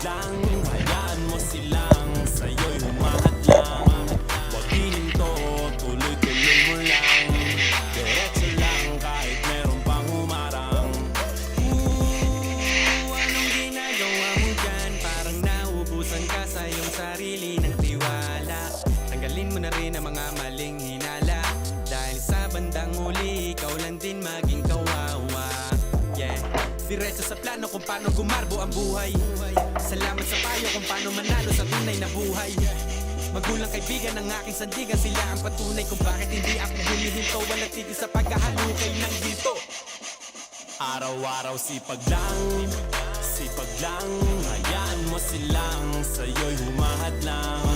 lang, hayaan mo silang sa'yo'y humahadlang. Huwag hihinto, tuloy-tuloy mo lang. Diretso lang kahit meron pang humarang. Anong ginagawa mo dyan? Parang naubusan ka sa iyong sarili ng tiwala. Tanggalin mo na rin ang mga maling hinala, dahil sa bandang huli, ikaw lang din maging kawawa. Yeah, diretso sa plano kung paano gumarbo ang buhay. Salamat sa payo kung paano manalo sa tunay na buhay. Magulang kaibigan ng aking sandigan, sila ang patunay kung bakit hindi ako humihinto. Walang tigil sa paghahalukay ng ginto. Araw-araw sipag lang, hayaan mo silang sa'yo'y humahadlang.